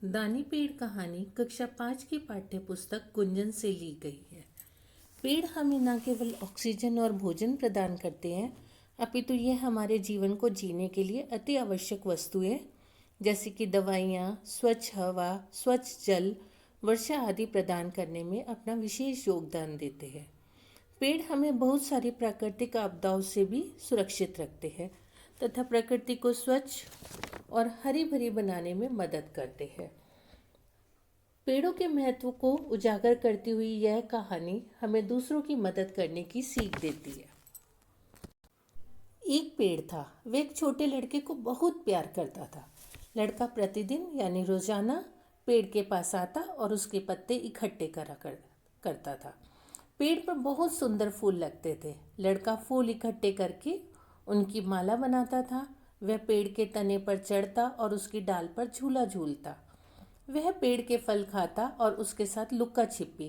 दानी पेड़ कहानी कक्षा 5 की पाठ्य पुस्तक गुंजन से ली गई है। पेड़ हमें न केवल ऑक्सीजन और भोजन प्रदान करते हैं, अपितु ये हमारे जीवन को जीने के लिए अति आवश्यक वस्तुएं जैसे कि दवाइयाँ, स्वच्छ हवा, स्वच्छ जल, वर्षा आदि प्रदान करने में अपना विशेष योगदान देते हैं। पेड़ हमें बहुत सारी प्राकृतिक आपदाओं से भी सुरक्षित रखते हैं तथा प्रकृति को स्वच्छ और हरी भरी बनाने में मदद करते हैं। पेड़ों के महत्व को उजागर करती हुई यह कहानी हमें दूसरों की मदद करने की सीख देती है। एक पेड़ था, वह एक छोटे लड़के को बहुत प्यार करता था। लड़का प्रतिदिन यानी रोजाना पेड़ के पास आता और उसके पत्ते इकट्ठे करता था। पेड़ पर बहुत सुंदर फूल लगते थे। लड़का फूल इकट्ठे करके उनकी माला बनाता था। वह पेड़ के तने पर चढ़ता और उसकी डाल पर झूला झूलता। वह पेड़ के फल खाता और उसके साथ लुक्का छिपी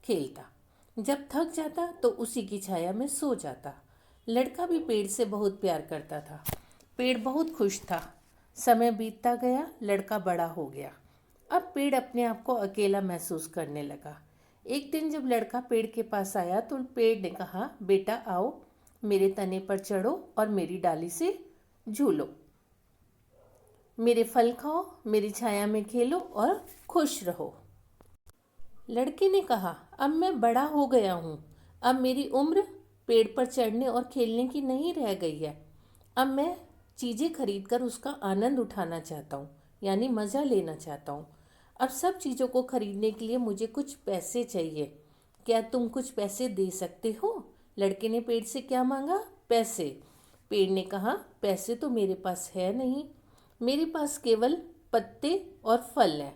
खेलता। जब थक जाता तो उसी की छाया में सो जाता। लड़का भी पेड़ से बहुत प्यार करता था। पेड़ बहुत खुश था। समय बीतता गया, लड़का बड़ा हो गया। अब पेड़ अपने आप को अकेला महसूस करने लगा। एक दिन जब लड़का पेड़ के पास आया तो पेड़ ने कहा, बेटा आओ, मेरे तने पर चढ़ो और मेरी डाली से झूलो। मेरे फल खाओ, मेरी छाया में खेलो और खुश रहो। लड़के ने कहा, अब मैं बड़ा हो गया हूँ। अब मेरी उम्र पेड़ पर चढ़ने और खेलने की नहीं रह गई है। अब मैं चीज़ें खरीद कर उसका आनंद उठाना चाहता हूँ, यानी मज़ा लेना चाहता हूँ। अब सब चीज़ों को खरीदने के लिए मुझे कुछ पैसे चाहिए। क्या तुम कुछ पैसे दे सकते हो? लड़के ने पेड़ से क्या मांगा? पैसे। पेड़ ने कहा, पैसे तो मेरे पास है नहीं। मेरे पास केवल पत्ते और फल हैं।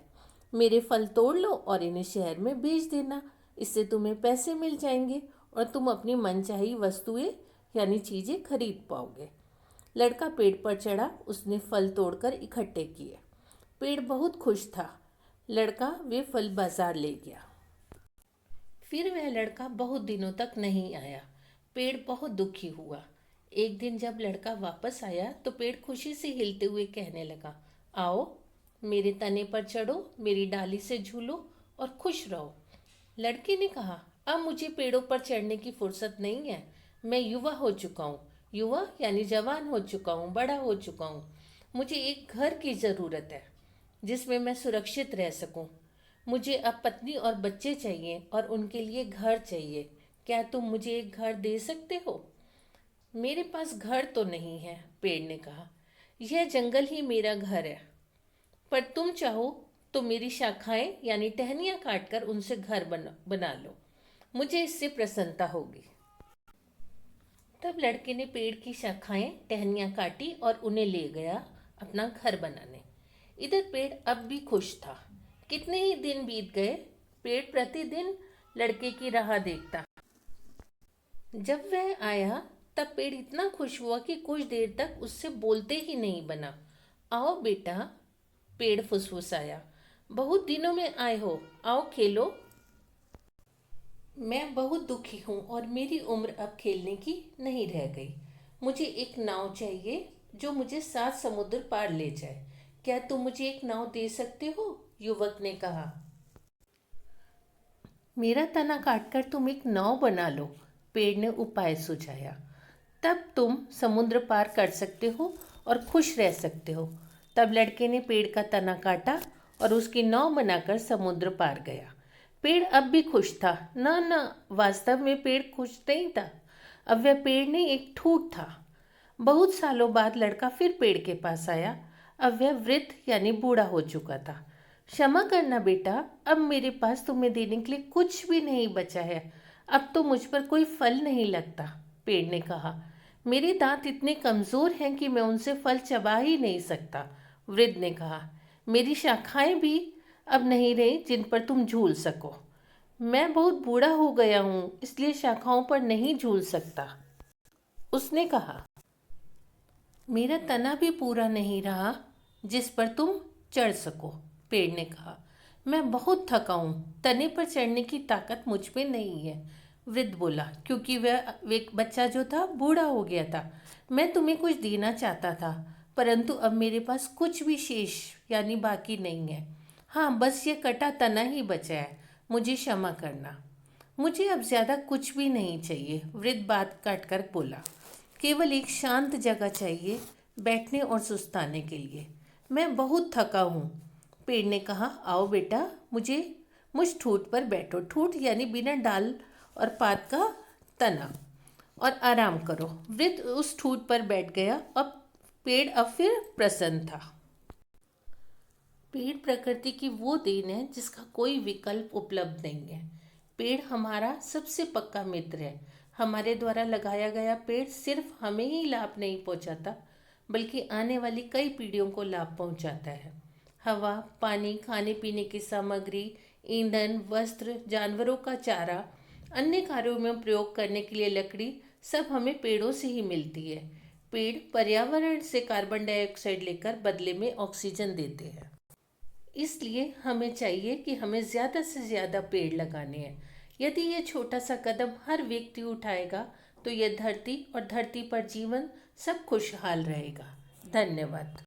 मेरे फल तोड़ लो और इन्हें शहर में बेच देना। इससे तुम्हें पैसे मिल जाएंगे और तुम अपनी मनचाही वस्तुएं यानी चीज़ें खरीद पाओगे। लड़का पेड़ पर चढ़ा। उसने फल तोड़कर इकट्ठे किए। पेड़ बहुत खुश था। लड़का वे फल बाजार ले गया। फिर वह लड़का बहुत दिनों तक नहीं आया। पेड़ बहुत दुखी हुआ। एक दिन जब लड़का वापस आया तो पेड़ खुशी से हिलते हुए कहने लगा, आओ, मेरे तने पर चढ़ो, मेरी डाली से झूलो और खुश रहो। लड़के ने कहा, अब मुझे पेड़ों पर चढ़ने की फुर्सत नहीं है। मैं युवा हो चुका हूँ। युवा यानी जवान हो चुका हूँ, बड़ा हो चुका हूँ। मुझे एक घर की ज़रूरत है जिसमें मैं सुरक्षित रह सकूं। मुझे अब पत्नी और बच्चे चाहिए और उनके लिए घर चाहिए। क्या तुम मुझे एक घर दे सकते हो? मेरे पास घर तो नहीं है, पेड़ ने कहा। यह जंगल ही मेरा घर है। पर तुम चाहो तो मेरी शाखाएं यानी टहनियाँ काटकर उनसे घर बना लो। मुझे इससे प्रसन्नता होगी। तब लड़के ने पेड़ की शाखाएं टहनियाँ काटी और उन्हें ले गया अपना घर बनाने। इधर पेड़ अब भी खुश था। कितने ही दिन बीत गए, पेड़ प्रतिदिन लड़के की राह देखता। जब वह आया तब पेड़ इतना खुश हुआ कि कुछ देर तक उससे बोलते ही नहीं बना। आओ बेटा, पेड़ फुसफुसाया, बहुत दिनों में आए हो, आओ खेलो। मैं बहुत दुखी हूँ और मेरी उम्र अब खेलने की नहीं रह गई। मुझे एक नाव चाहिए जो मुझे 7 समुद्र पार ले जाए। क्या तुम मुझे एक नाव दे सकते हो? युवक ने कहा। मेरा तना काटकर तुम एक नाव बना लो, पेड़ ने उपाय सुझाया। तब तुम समुद्र पार कर सकते हो और खुश रह सकते हो। तब लड़के ने पेड़ का तना काटा और उसकी नाव बनाकर समुद्र पार गया। पेड़ अब भी खुश था। ना ना, वास्तव में पेड़ खुश नहीं था। अब वह पेड़ नहीं, एक ठूठ था। बहुत सालों बाद लड़का फिर पेड़ के पास आया। अब वह वृद्ध यानी बूढ़ा हो चुका था। क्षमा करना बेटा, अब मेरे पास तुम्हें देने के लिए कुछ भी नहीं बचा है। अब तो मुझ पर कोई फल नहीं लगता, पेड़ ने कहा। मेरे दांत इतने कमज़ोर हैं कि मैं उनसे फल चबा ही नहीं सकता, वृद्ध ने कहा। मेरी शाखाएं भी अब नहीं रही जिन पर तुम झूल सको। मैं बहुत बूढ़ा हो गया हूँ, इसलिए शाखाओं पर नहीं झूल सकता, उसने कहा। मेरा तना भी पूरा नहीं रहा जिस पर तुम चढ़ सको, पेड़ ने कहा। मैं बहुत थका हूँ, तने पर चढ़ने की ताकत मुझ में नहीं है, वृद्ध बोला, क्योंकि वह एक बच्चा जो था बूढ़ा हो गया था। मैं तुम्हें कुछ देना चाहता था, परंतु अब मेरे पास कुछ भी शेष यानी बाकी नहीं है। हाँ, बस ये कटा तना ही बचा है। मुझे क्षमा करना। मुझे अब ज़्यादा कुछ भी नहीं चाहिए, वृद्ध बात काट कर बोला। केवल एक शांत जगह चाहिए बैठने और सुस्ताने के लिए। मैं बहुत थका हूँ। पेड़ ने कहा, आओ बेटा, मुझ ठूंठ पर बैठो। ठूंठ यानी बिना डाल और पात का तना, और आराम करो। वृद्ध उस ठूंठ पर बैठ गया। पेड़ फिर प्रसन्न था। पेड़ प्रकृति की वो देन है जिसका कोई विकल्प उपलब्ध नहीं है। पेड़ हमारा सबसे पक्का मित्र है। हमारे द्वारा लगाया गया पेड़ सिर्फ हमें ही लाभ नहीं पहुंचाता, बल्कि आने वाली कई पीढ़ियों को लाभ पहुंचाता है। हवा, पानी, खाने पीने की सामग्री, ईंधन, वस्त्र, जानवरों का चारा, अन्य कार्यों में प्रयोग करने के लिए लकड़ी, सब हमें पेड़ों से ही मिलती है। पेड़ पर्यावरण से कार्बन डाइऑक्साइड लेकर बदले में ऑक्सीजन देते हैं। इसलिए हमें चाहिए कि हमें ज़्यादा से ज़्यादा पेड़ लगाने हैं। यदि ये छोटा सा कदम हर व्यक्ति उठाएगा तो यह धरती और धरती पर जीवन सब खुशहाल रहेगा। धन्यवाद।